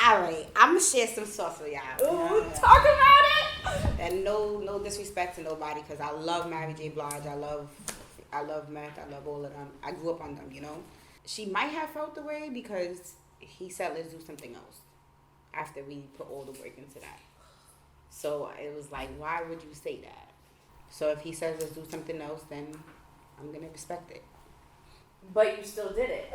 All right, I'm gonna share some sauce with y'all. Ooh, talk about it. And no disrespect to nobody, because I love Mary J. Blige. I love Meth. I love all of them. I grew up on them, you know. She might have felt the way because he said let's do something else after we put all the work into that. So it was like, why would you say that? So if he says let's do something else, then I'm gonna respect it. But you still did it.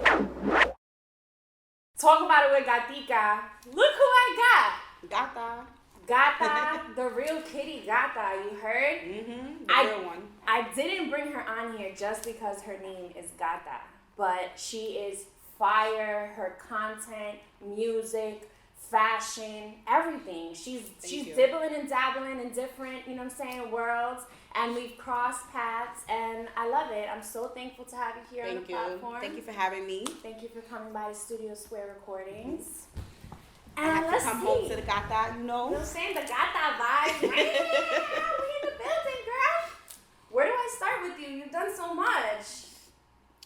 Talk about it with Gatica. Look who I got. Gata. Gata, the real kitty Gata, you heard? Mm-hmm, the real one. I didn't bring her on here just because her name is Gata, but she is fire, her content, music, fashion, everything. She's dibbling and dabbling in different, you know what I'm saying, worlds, and we've crossed paths, and I love it. I'm so thankful to have you here on the platform. Thank you for having me. Thank you for coming by the Studio Square Recordings. And I have to come home to the Gata, you know. You know what I'm saying? The Gata vibes. We in the building, girl. Where do I start with you? You've done so much.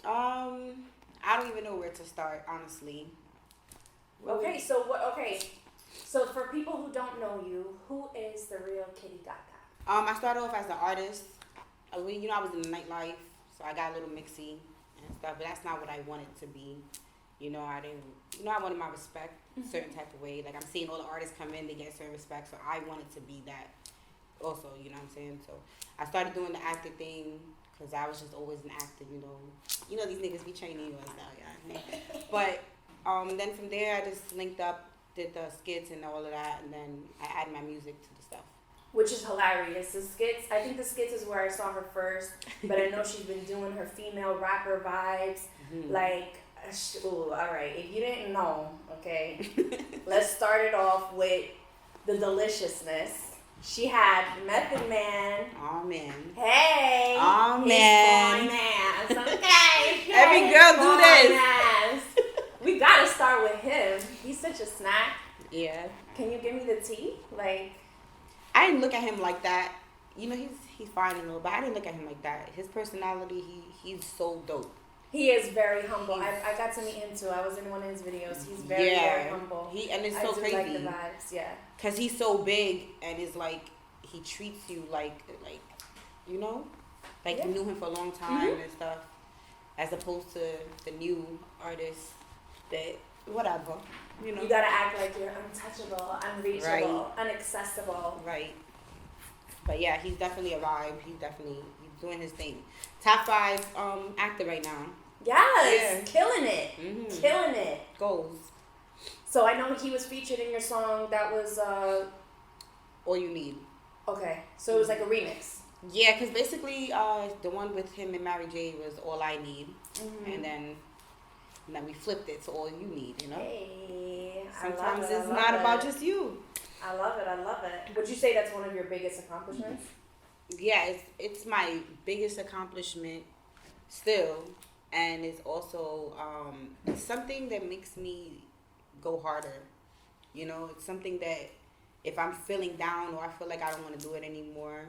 I don't even know where to start, honestly. Okay, so for people who don't know you, who is the real Kitty Gata? I started off as an artist. I was in the nightlife, so I got a little mixy and stuff, but that's not what I wanted to be. You know, I wanted my respect a certain type of way. Like, I'm seeing all the artists come in, they get certain respect, so I wanted to be that also, you know what I'm saying? So I started doing the acting thing because I was just always an actor, you know. You know, these niggas be training you and stuff, yeah. But then from there, I just linked up, did the skits and all of that, and then I added my music to the stuff. Which is hilarious. The skits, I think the skits is where I saw her first, but I know she's been doing her female rapper vibes, like... Ooh, all right. If you didn't know, okay, let's start it off with the deliciousness. She had Method Man. Oh man. Hey. Oh man. Ass. Okay. Every girl do this. Ass. We gotta start with him. He's such a snack. Yeah. Can you give me the tea? Like, I didn't look at him like that. You know, he's fine and all, but I didn't look at him like that. His personality, he's so dope. He is very humble. I got to meet him too. I was in one of his videos. He's very humble. And it's so crazy. I do like the vibes, yeah. Cause he's so big and it's like he treats you like you know, like you knew him for a long time and stuff, as opposed to the new artists that whatever, you know. You gotta act like you're untouchable, unreachable, inaccessible. Right. But yeah, he's definitely a vibe. He's doing his thing. Top 5 actor right now. Yes, killing it. Mm-hmm. Killing it. Goals. So I know he was featured in your song that was All You Need. Okay, so it was like a remix. Yeah, because basically the one with him and Mary J was All I Need. Mm-hmm. And then we flipped it to All You Need, you know? Hey, sometimes it's not about just you. I love it. Would you say that's one of your biggest accomplishments? Yeah, it's my biggest accomplishment still, and it's also it's something that makes me go harder. You know, it's something that if I'm feeling down or I feel like I don't want to do it anymore,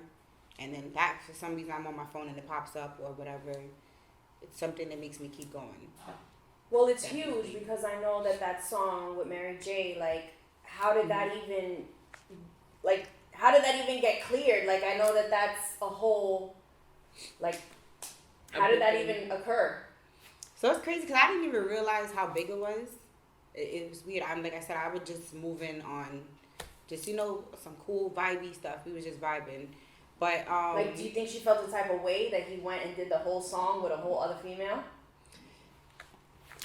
and then that for some reason I'm on my phone and it pops up or whatever, it's something that makes me keep going. Well, it's huge because I know that song with Mary J, like, how did that even get cleared? Like, I know that's a whole, like, how did that even occur? So it's crazy because I didn't even realize how big it was. It was weird. Like I said, I was just moving on, just, you know, some cool vibey stuff. We was just vibing. But, like, do you think she felt the type of way that he went and did the whole song with a whole other female?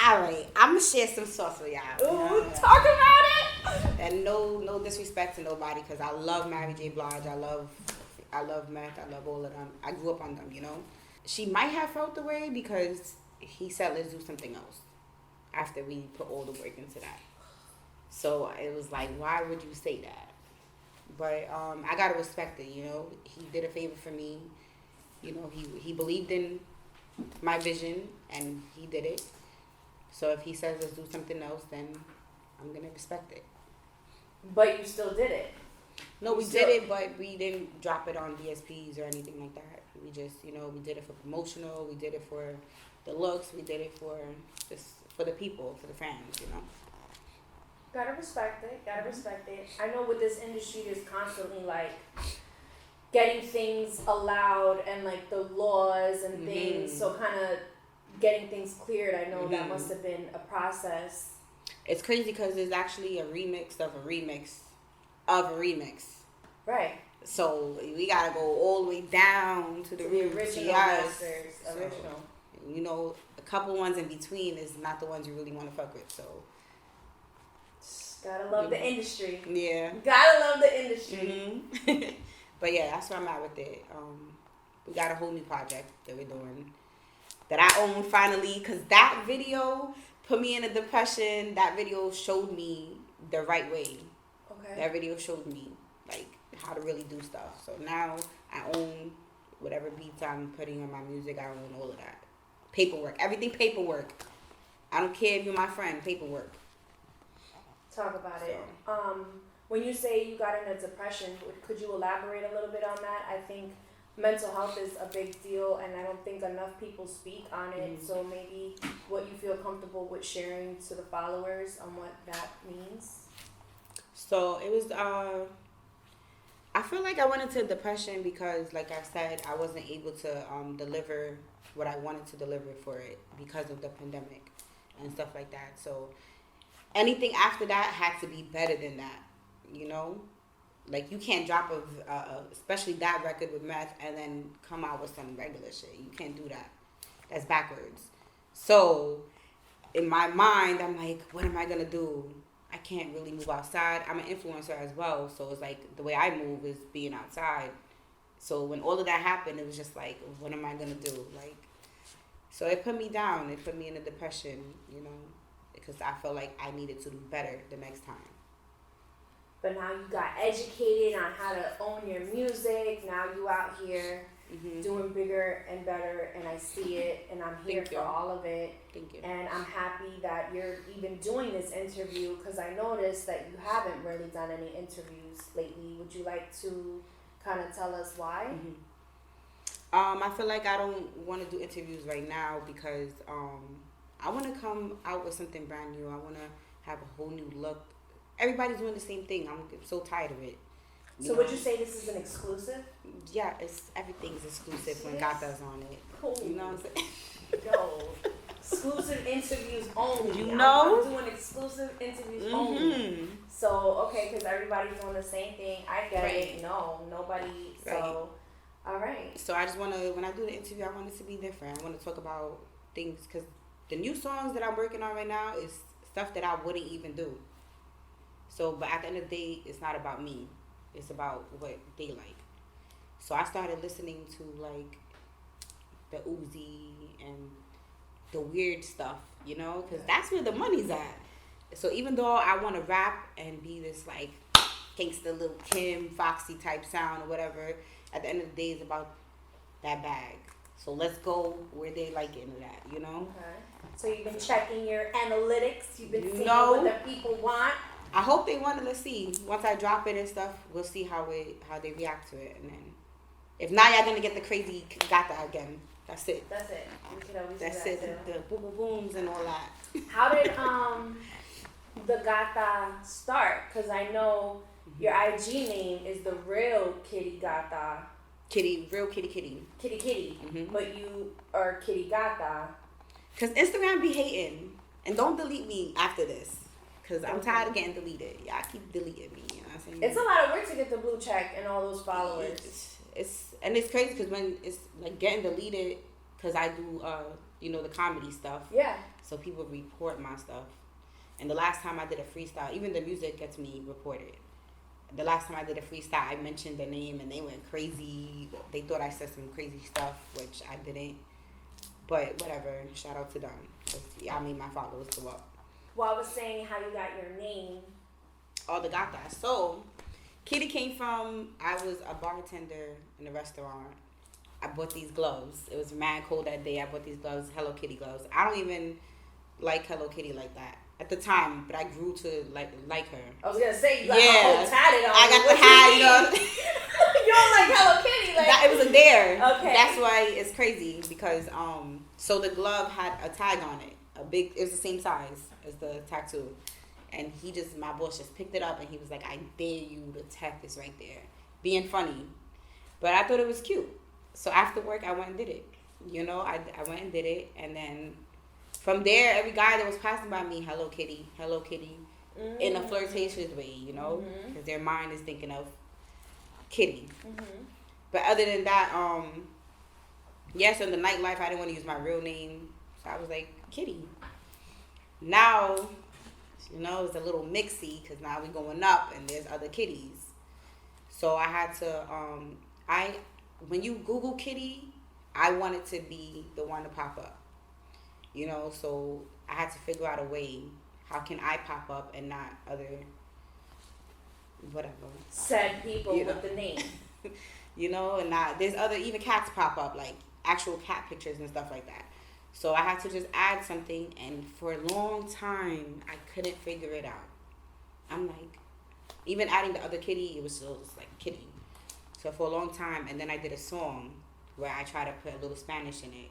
All right, I'm gonna share some sauce with y'all. Ooh, talk about it. And no disrespect to nobody, because I love Mary J. Blige. I love Meth. I love all of them. I grew up on them, you know. She might have felt the way because he said let's do something else after we put all the work into that. So it was like, why would you say that? But I gotta respect it, you know. He did a favor for me. You know, he believed in my vision and he did it. So if he says let's do something else, then I'm gonna respect it. But you still did it. No, we did it, but we didn't drop it on DSPs or anything like that. We just, you know, we did it for promotional. We did it for the looks. We did it for just for the people, for the fans, you know. Gotta respect it. Gotta respect it. I know with this industry, there's constantly like getting things allowed and like the laws and things. So kind of getting things cleared. I know that must have been a process. It's crazy because there's actually a remix of a remix of a remix. Right. So we gotta go all the way down to the original masters. Original. You know, a couple ones in between is not the ones you really want to fuck with. So gotta love the industry. Yeah. Gotta love the industry. But yeah, that's where I'm at with it. We got a whole new project that we're doing that I own finally, because that video put me in a depression. That video showed me the right way. Okay. That video showed me like how to really do stuff. So now I own whatever beats I'm putting on my music. I own all of that. Paperwork. Everything paperwork. I don't care if you're my friend. Paperwork. Talk about it. When you say you got in a depression, could you elaborate a little bit on that? I think mental health is a big deal, and I don't think enough people speak on it. So maybe what you feel comfortable with sharing to the followers on what that means. So it was, I feel like I went into depression because, like I said, I wasn't able to deliver what I wanted to deliver for it because of the pandemic and stuff like that. So anything after that had to be better than that, you know? Like, you can't drop especially that record with Meth and then come out with some regular shit. You can't do that. That's backwards. So in my mind, I'm like, what am I going to do? I can't really move outside. I'm an influencer as well. So it's like the way I move is being outside. So when all of that happened, it was just like, what am I going to do? Like, so it put me down. It put me in a depression, you know, because I felt like I needed to do better the next time. But now you got educated on how to own your music. Now you out here doing bigger and better, and I see it, and I'm here for all of it. Thank you. And I'm happy that you're even doing this interview, because I noticed that you haven't really done any interviews lately. Would you like to kind of tell us why? I feel like I don't want to do interviews right now because I want to come out with something brand new. I want to have a whole new look. Everybody's doing the same thing. I'm so tired of it. So would you say this is an exclusive? Yeah, everything's exclusive when Gata's on it. Cool. You know what I'm saying? Yo, exclusive interviews only. You know? I'm doing exclusive interviews only. So, okay, because everybody's doing the same thing. I get it. No, nobody. So, all right. So I just want to, when I do the interview, I want it to be different. I want to talk about things, because the new songs that I'm working on right now is stuff that I wouldn't even do. So, but at the end of the day, it's not about me. It's about what they like. So I started listening to like the Uzi and the weird stuff, you know, because that's where the money's at. So even though I want to rap and be this like gangsta Lil Kim, Foxy type sound or whatever, at the end of the day, it's about that bag. So let's go where they like it at, you know? Okay. So you've been checking your analytics. You've been seeing what the people want. I hope they want it. Let's see. Once I drop it and stuff, we'll see how they react to it. And then, if not, y'all gonna get the crazy Gata again. That's it. That's it. We could always That's do it. that The boom boom booms and all that. How did the Gata start? Because I know your IG name is the real Kitty Gata. Real Kitty. Kitty. But you are Kitty Gata. Cause Instagram be hating, and don't delete me after this. Because I'm tired of getting deleted. Y'all keep deleting me. You know what I'm saying? It's a lot of work to get the blue check and all those followers. It's crazy because when it's like getting deleted, because I do, the comedy stuff. Yeah. So people report my stuff. And the last time I did a freestyle, even the music gets me reported. The last time I did a freestyle, I mentioned the name and they went crazy. They thought I said some crazy stuff, which I didn't. But whatever. Shout out to them. I made my followers go up. Well, I was saying how you got your name. Oh, the Gata. So, Kitty came from, I was a bartender in a restaurant. I bought these gloves. It was mad cold that day. I bought these gloves, Hello Kitty gloves. I don't even like Hello Kitty like that at the time, but I grew to like her. I was gonna say you got the whole tatted on. I got the hat, you know. You don't like Hello Kitty, like that, it was a dare. Okay. That's why it's crazy because so the glove had a tag on it. It was the same size as the tattoo. And my boss just picked it up and he was like, I dare you to tap this right there. Being funny. But I thought it was cute. So after work, I went and did it. You know, I went and did it. And then from there, every guy that was passing by me, hello, kitty, in a flirtatious way, you know, because their mind is thinking of kitty. But other than that, yes, in the nightlife, I didn't want to use my real name. So I was like, kitty. Now, you know, it's a little mixy because now we're going up and there's other kitties. So I had to, when you Google kitty, I wanted to be the one to pop up. You know, so I had to figure out a way. How can I pop up and not other, whatever. Said people with the name. You know, and not, there's other, even cats pop up, like actual cat pictures and stuff like that. So I had to just add something, and for a long time, I couldn't figure it out. I'm like, even adding the other kitty, it was still just like kitty. So for a long time, and then I did a song where I try to put a little Spanish in it.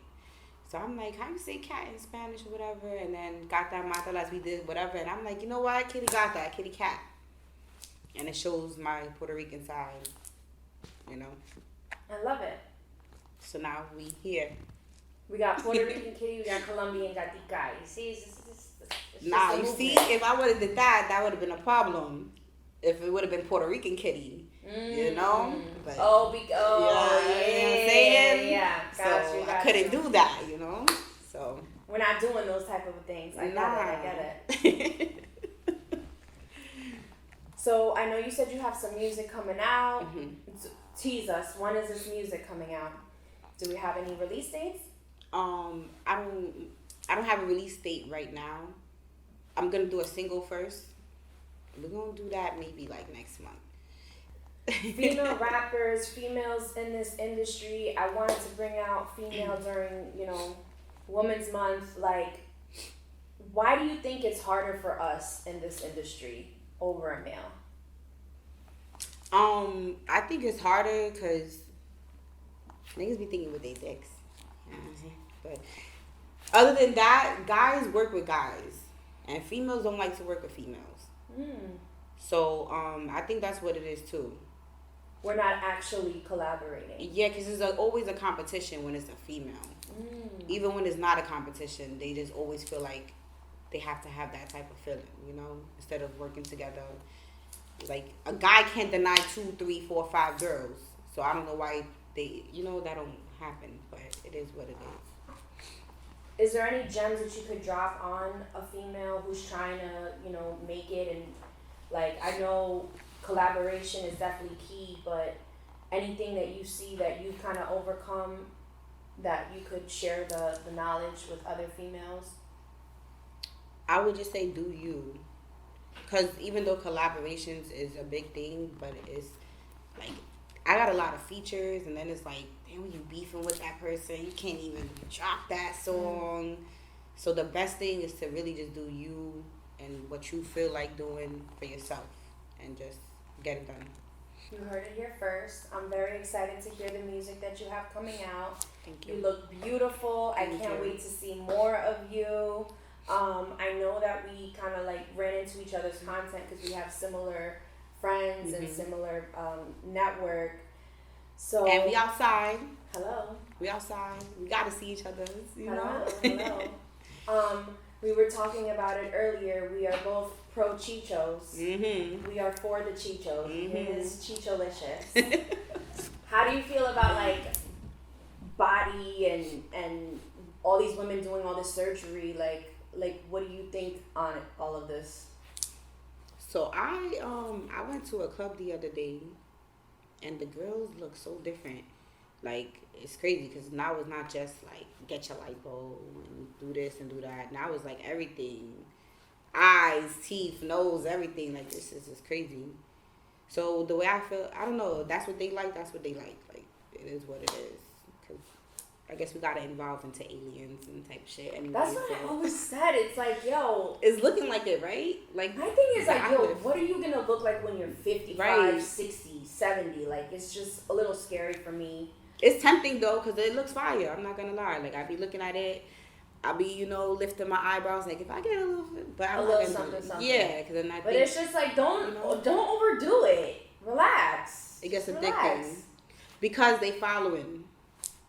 So I'm like, how you say cat in Spanish or whatever? And then Gata, Mata, as we did whatever. And I'm like, you know what? Kitty Gata, kitty cat. And it shows my Puerto Rican side, you know. I love it. So now we here. We got Puerto Rican kitty, we got Colombian Gatica. You see, it's nah, you see, if I would have did that, that would have been a problem. If it would have been Puerto Rican kitty, you know. But, yeah, you know what I'm saying? Yeah, so I couldn't do that, you know. So we're not doing those type of things. I get it. So I know you said you have some music coming out. Tease us. When is this music coming out? Do we have any release dates? I don't have a release date right now. I'm gonna do a single first. We're gonna do that maybe like next month. Female rappers, females in this industry. I wanted to bring out female during, you know, Women's Month. Like, why do you think it's harder for us in this industry over a male? I think it's harder because niggas be thinking with their dicks. You know what I'm saying? But other than that, guys work with guys, and females don't like to work with females. So I think that's what it is too. We're not actually collaborating. Yeah, because there's always a competition when it's a female. Even when it's not a competition, they just always feel like they have to have that type of feeling, you know, instead of working together. Like, a guy can't deny 2, 3, 4, 5 girls. So I don't know why they, you know, that don't happen, but it is what it is. Is there any gems that you could drop on a female who's trying to, you know, make it? And, like, I know collaboration is definitely key, but anything that you see that you kind of overcome that you could share the knowledge with other females? I would just say do you. Because even though collaborations is a big thing, but it's like, I got a lot of features, and then it's like, damn, when you beefing with that person, you can't even drop that song. So the best thing is to really just do you and what you feel like doing for yourself, and just get it done. You heard it here first. I'm very excited to hear the music that you have coming out. Thank you. You look beautiful. I can't wait to see more of you. I know that we kind of like ran into each other's content because we have similar friends and similar network. So, and we outside. Hello. We outside. We got to see each other, you know? Hello. We were talking about it earlier. We are both pro Chichos. We are for the Chichos. It is Chicholicious. How do you feel about like body and all these women doing all this surgery? Like what do you think on all of this? So I went to a club the other day, and the girls look so different. Like, it's crazy because now it's not just like get your lipo and do this and do that. Now it's like everything, eyes, teeth, nose, everything. Like, this is just crazy. So the way I feel, I don't know. That's what they like. That's what they like. Like, it is what it is. Cause I guess we gotta evolve into aliens and type shit. Anyway, that's what I always said. It's like, yo, it's looking like it, right? Like, my thing is like, yo, what are you gonna look like when you're 55, 60, 70? Like, it's just a little scary for me. It's tempting though, because it looks fire. I'm not gonna lie. Like, I be looking at it. I'll be, lifting my eyebrows like if I get a little, but I'm a not little gonna do something, it. something. Yeah, because then But it's just like don't overdo it. Relax. It gets Relax. addicting because they following.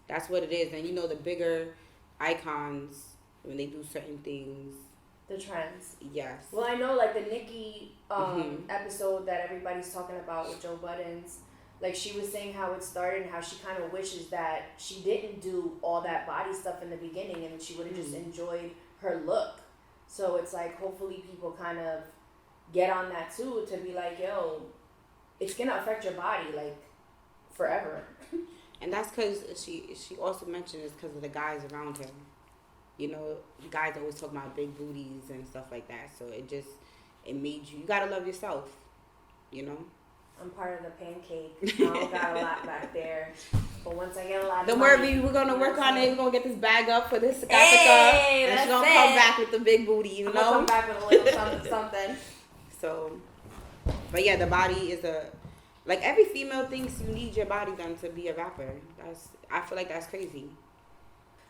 That's what it is, and the bigger icons when they do certain things. The trends. Yes. Well, I know like the Nicki episode that everybody's talking about with Joe Buttons. Like she was saying how it started and how she kind of wishes that she didn't do all that body stuff in the beginning and she would have just enjoyed her look. So it's like hopefully people kind of get on that too to be like, yo, it's gonna affect your body like forever. And that's because she also mentioned it's because of the guys around her. Guys always talk about big booties and stuff like that. So it made you gotta love yourself. I'm part of the pancake. I don't got a lot back there. But once I get a lot Don't of worry, we're gonna work on it. We're gonna get this bag up for this Gatica. Hey, and she's gonna come back with the big booty, I'm gonna come back with a little something, something. So, but yeah, the body is like every female thinks you need your body done to be a rapper. I feel like that's crazy.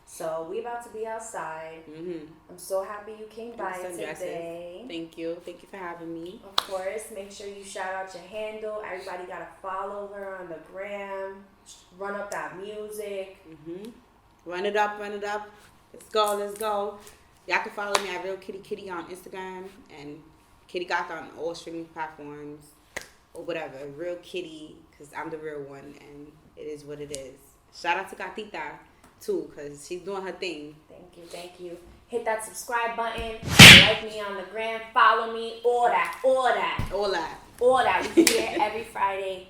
So we about to be outside. I'm so happy you came by today. Thank you for having me. Of course, make sure you shout out your handle. Everybody gotta follow her on the gram. Run up that music. Run it up. Let's go. Y'all can follow me at Real Kitty Kitty on Instagram and Kitty Gata on all streaming platforms or whatever. Real Kitty, because I'm the real one and it is what it is. Shout out to Gatita too, because she's doing her thing. Thank you. Hit that subscribe button. Like me on the gram. Follow me. All that. We be here every Friday.